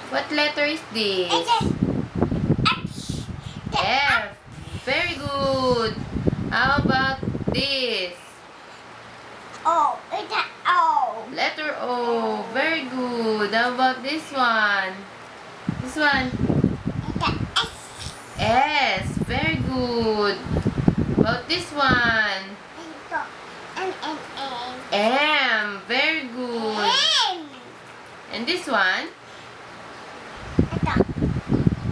What letter is this? F. Very good. How about this? O. It's an O. Letter O. Very good. How about this one? This one? It's an S. S. Very good. About this one? Ito. M. M. Very good. M. And this one? Ito.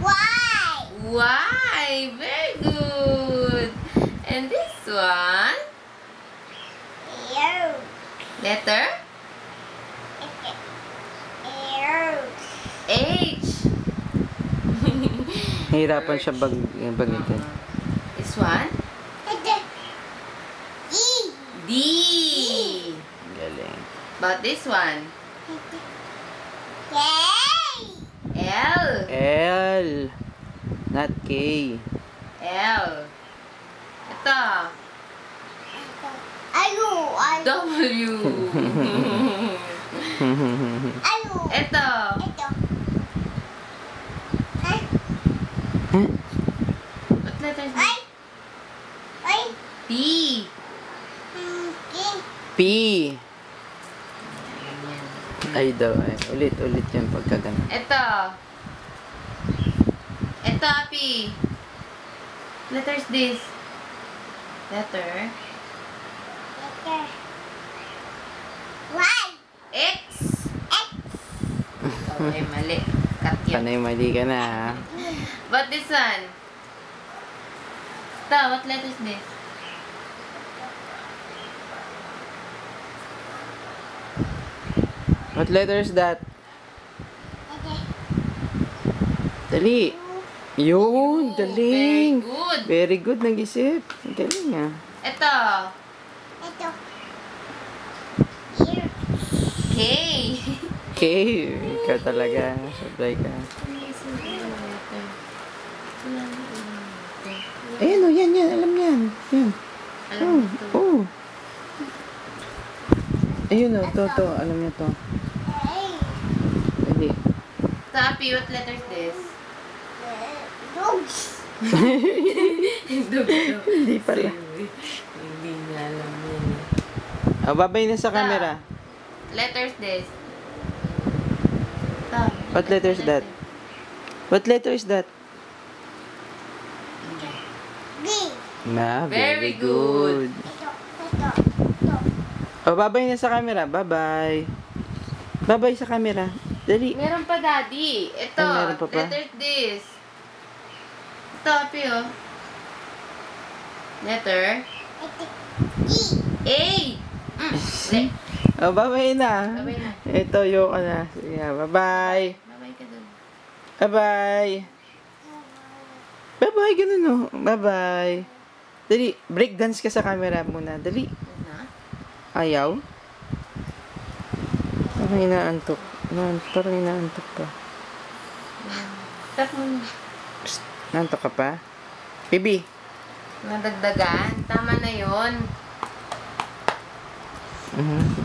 Y. Y. Very good. And this one? U. Letter? H. Nahirapan siya bagitin. This one? Ito. E. D. Galing. About this one? K. L. L. Not K. L. Ito. Ayu. W. Ayu. Ito. Ito. What letter is Ay. this? Ay. P. K. P. Ay daw ay. Ulit yung pagkagano. Ito. Ito, P. Letter is this? Letter? Letter. Y. X. Okay, mali. Cut yun. Panay mali ka na ha. But this one? Ito, what letter is this? What letter is that? Dali. Yun, galing. Very good. Very good, nag-isip. Galing ah. Ito. Ito. K. K. Ikaw talaga. Supply ka. Ayan o, yan. Alam yan. Yan. Alam mo ito. Oh. Ayun o, to. Alam niya to. Dali. Tapi, what letter is this? Dogs. Hindi pala. Hindi niya alam yan. Oh, babay na sa camera. Letter is this? Ito. What letter is that? What letter is that? B. Na, Very very good. Ito. Oh, babay na sa camera. Bye-bye. Bye-bye sa camera. Dali. Meron pa, Daddy. Ito. Ay, meron pa pa? Letter is this. Ito, Api, oh. Letter? Ito. A. Mali. Oh, bye-bye na. Bye-bye na. Ito, yoko na. Sige, bye-bye. Bye-bye ka dun. Bye-bye. Bye-bye, ganun o. Bye-bye. Dali, breakdance ka sa camera muna. Dali. Ano? Ayaw? Parang inaantok. Parang inaantok pa. Tap mo na. Psst, naantok ka pa? Bibi. Nadagdagan. Tama na yun. Mhm.